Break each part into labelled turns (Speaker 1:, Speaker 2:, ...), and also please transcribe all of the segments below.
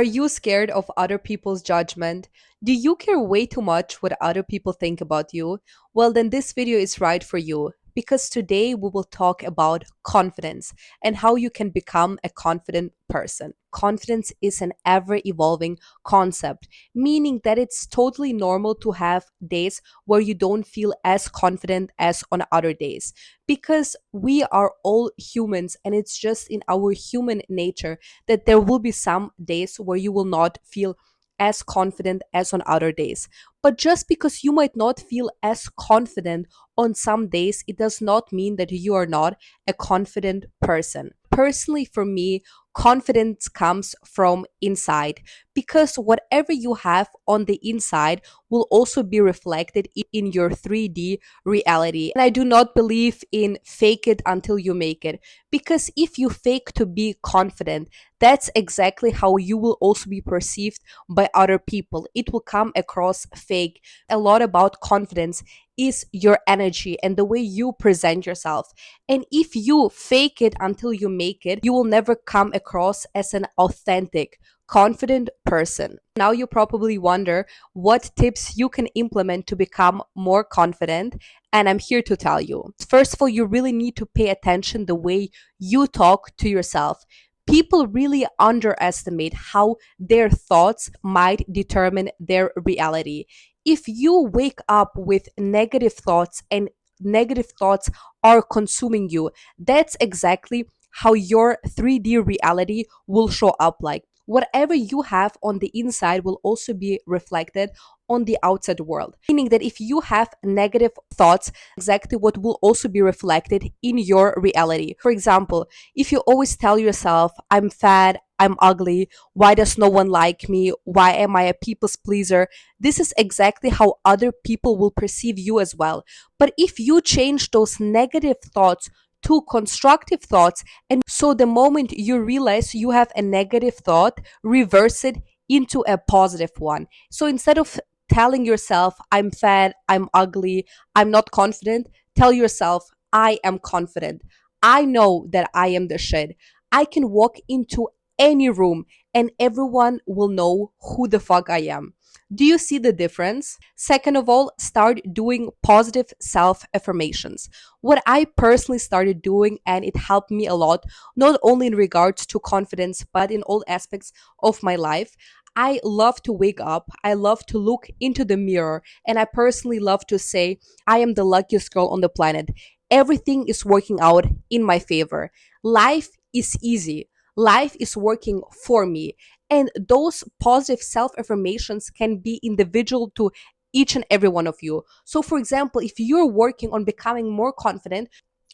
Speaker 1: Are you scared of other people's judgment? Do you care way too much what other people think about you? Well, then this video is right for you because today we will talk about confidence and how you can become a confident person. Confidence is an ever evolving concept, meaning that it's totally normal to have days where you don't feel as confident as on other days because we are all humans and it's just in our human nature that there will be some days where you will not feel as confident as on other days. But just because you might not feel as confident on some days, it does not mean that you are not a confident person. Personally, for me, confidence comes from inside because whatever you have on the inside will also be reflected in your 3D reality. And I do not believe in fake it until you make it because if you fake to be confident, that's exactly how you will also be perceived by other people. It will come across fake. A lot about confidence is your energy and the way you present yourself. And if you fake it until you make it, you will never come across as an authentic, confident person. Now you probably wonder what tips you can implement to become more confident, and I'm here to tell you. First of all, you really need to pay attention the way you talk to yourself. People really underestimate how their thoughts might determine their reality. If you wake up with negative thoughts and negative thoughts are consuming you, that's exactly how your 3D reality will show up like. Whatever you have on the inside will also be reflected on the outside world. Meaning that if you have negative thoughts, exactly what will also be reflected in your reality. For example, if you always tell yourself, I'm fat, I'm ugly, why does no one like me? Why am I a people's pleaser? This is exactly how other people will perceive you as well. But if you change those negative thoughts to constructive thoughts, and so the moment you realize you have a negative thought, reverse it into a positive one. So instead of telling yourself, I'm fat, I'm ugly, I'm not confident, tell yourself, I am confident. I know that I am the shit. I can walk into any room and everyone will know who the fuck I am. Do you see the difference? Second of all, start doing positive self affirmations. What I personally started doing, and it helped me a lot, not only in regards to confidence, but in all aspects of my life. I love to wake up, I love to look into the mirror, and I personally love to say, I am the luckiest girl on the planet. Everything is working out in my favor. Life is easy. Life is working for me. And those positive self affirmations can be individual to each and every one of you. So, for example, if you're working on becoming more confident,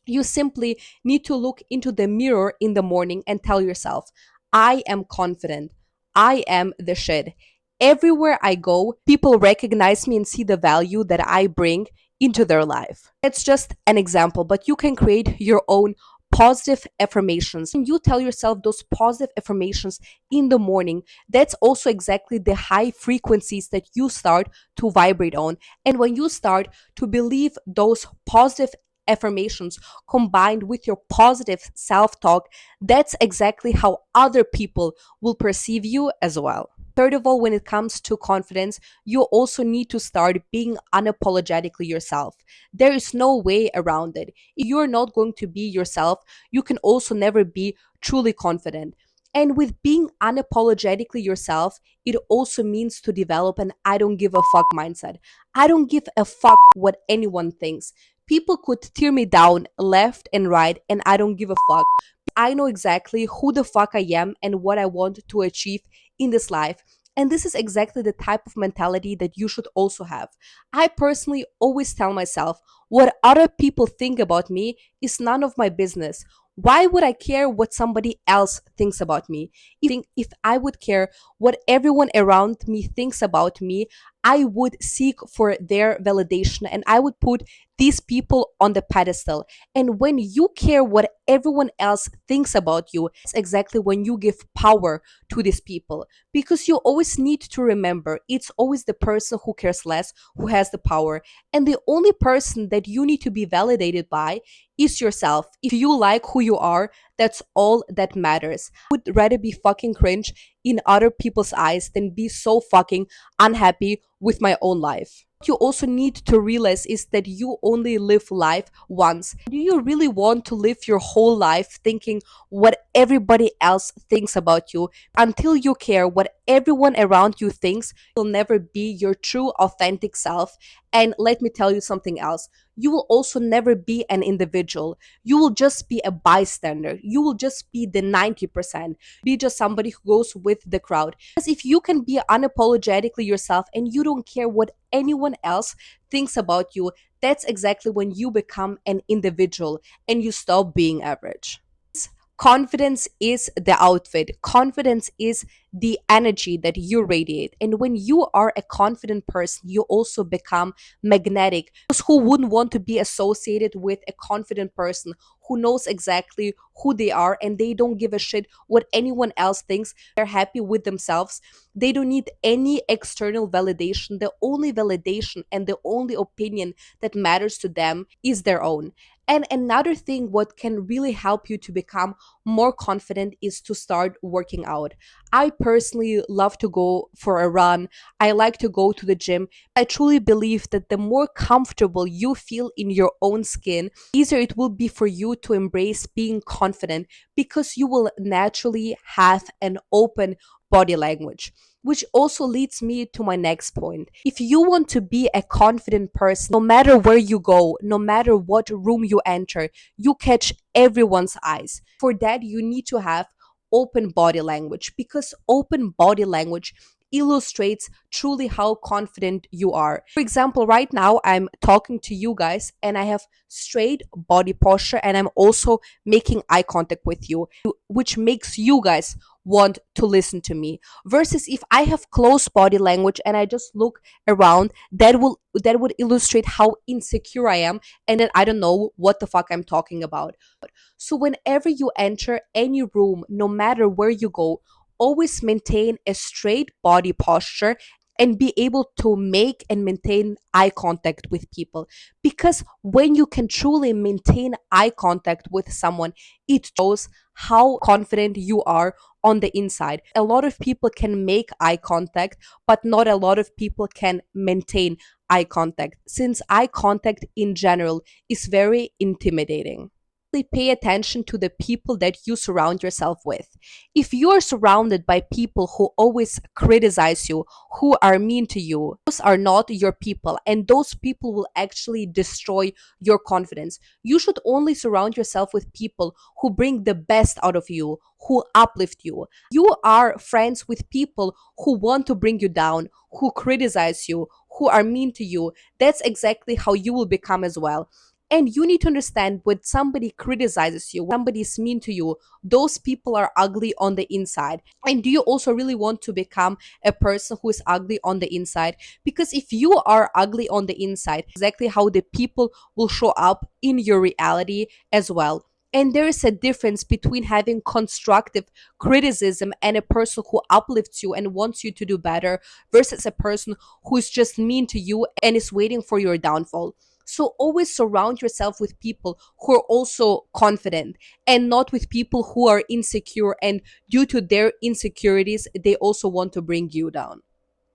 Speaker 1: you simply need to look into the mirror in the morning and tell yourself, I am confident. I am the shit. Everywhere I go, people recognize me and see the value that I bring into their life. It's just an example, but you can create your own positive affirmations. And you tell yourself those positive affirmations in the morning, that's also exactly the high frequencies that you start to vibrate on. And when you start to believe those positive affirmations combined with your positive self talk, that's exactly how other people will perceive you as well. Third of all, when it comes to confidence, you also need to start being unapologetically yourself. There is no way around it. If you're not going to be yourself, you can also never be truly confident. And with being unapologetically yourself, it also means to develop an I don't give a fuck mindset. I don't give a fuck what anyone thinks. People could tear me down left and right, and I don't give a fuck. I know exactly who the fuck I am and what I want to achieve in this life. And this is exactly the type of mentality that you should also have. I personally always tell myself, what other people think about me is none of my business. Why would I care what somebody else thinks about me? If I would care what everyone around me thinks about me, I would seek for their validation and I would put these people on the pedestal. And when you care what everyone else thinks about you, it's exactly when you give power to these people. Because you always need to remember it's always the person who cares less who has the power. And the only person that you need to be validated by is yourself. If you like who you are, That's all that matters. Would rather be fucking cringe in other people's eyes than be so fucking unhappy with my own life. What you also need to realize is that you only live life once. Do you really want to live your whole life thinking what everybody else thinks about you? Until you care what everyone around you thinks, you'll never be your true authentic self. And let me tell you something else. You will also never be an individual. You will just be a bystander. You will just be the 90%. Be just somebody who goes with the crowd. Because if you can be unapologetically yourself and you don't care what anyone else thinks about you, that's exactly when you become an individual and you stop being average. Confidence is the outfit. Confidence is the energy that you radiate. And when you are a confident person, you also become magnetic. Those who wouldn't want to be associated with a confident person who knows exactly who they are and they don't give a shit what anyone else thinks. They're happy with themselves. They don't need any external validation. The only validation and the only opinion that matters to them is their own. And another thing, what can really help you to become more confident is to start working out. I personally love to go for a run. I like to go to the gym. I truly believe that the more comfortable you feel in your own skin, easier it will be for you to embrace being confident because you will naturally have an open body language. Which also leads me to my next point. If you want to be a confident person, no matter where you go, no matter what room you enter, you catch everyone's eyes. For that, you need to have open body language because open body language illustrates truly how confident you are. For example, right now I'm talking to you guys and I have straight body posture and I'm also making eye contact with you, which makes you guys want to listen to me. Versus if I have close body language and I just look around, that would illustrate how insecure I am and then I don't know what the fuck I'm talking about. So, whenever you enter any room, no matter where you go, always maintain a straight body posture and be able to make and maintain eye contact with people. Because when you can truly maintain eye contact with someone, it shows how confident you are on the inside. A lot of people can make eye contact, but not a lot of people can maintain eye contact, since eye contact in general is very intimidating. Pay attention to the people that you surround yourself with. If you are surrounded by people who always criticize you, who are mean to you, those are not your people, and those people will actually destroy your confidence. You should only surround yourself with people who bring the best out of you, who uplift you. You are friends with people who want to bring you down, who criticize you, who are mean to you. That's exactly how you will become as well. And you need to understand when somebody criticizes you, when somebody is mean to you, those people are ugly on the inside. And do you also really want to become a person who is ugly on the inside? Because if you are ugly on the inside, exactly how the people will show up in your reality as well. And there is a difference between having constructive criticism and a person who uplifts you and wants you to do better versus a person who is just mean to you and is waiting for your downfall. So always surround yourself with people who are also confident and not with people who are insecure and due to their insecurities, they also want to bring you down.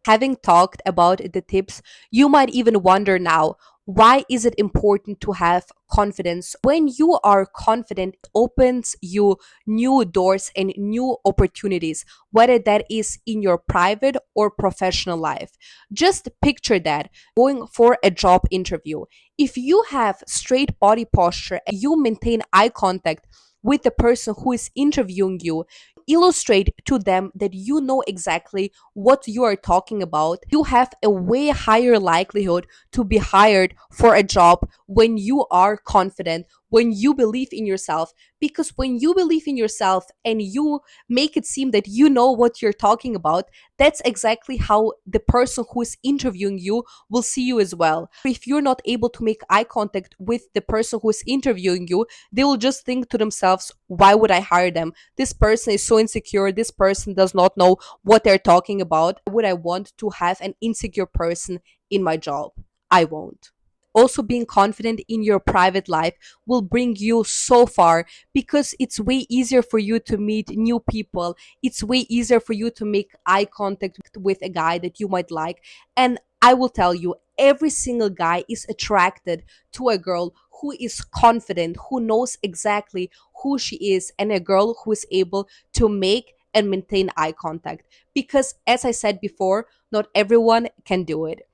Speaker 1: Having talked about the tips, you might even wonder now, why is it important to have confidence? When you are confident, it opens you new doors and new opportunities, whether that is in your private or professional life. Just picture that going for a job interview. If you have straight body posture and you maintain eye contact with the person who is interviewing you, illustrate to them that you know exactly what you are talking about. You have a way higher likelihood to be hired for a job when you are confident, when you believe in yourself. Because when you believe in yourself and you make it seem that you know what you're talking about, that's exactly how the person who is interviewing you will see you as well. If you're not able to make eye contact with the person who is interviewing you, they will just think to themselves, why would I hire them? This person is so insecure. This person does not know what they're talking about. Why would I want to have an insecure person in my job? I won't. also being confident in your private life will bring you so far, because it's way easier for you to meet new people. It's way easier for you to make eye contact with a guy that you might like. And I will tell you, every single guy is attracted to a girl who is confident, who knows exactly who she is, and a girl who is able to make and maintain eye contact. Because, as I said before, not everyone can do it.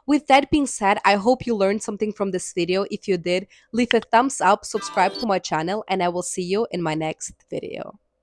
Speaker 1: With that being said, I hope you learned something from this video. If you did, leave a thumbs up, subscribe to my channel, and I will see you in my next video.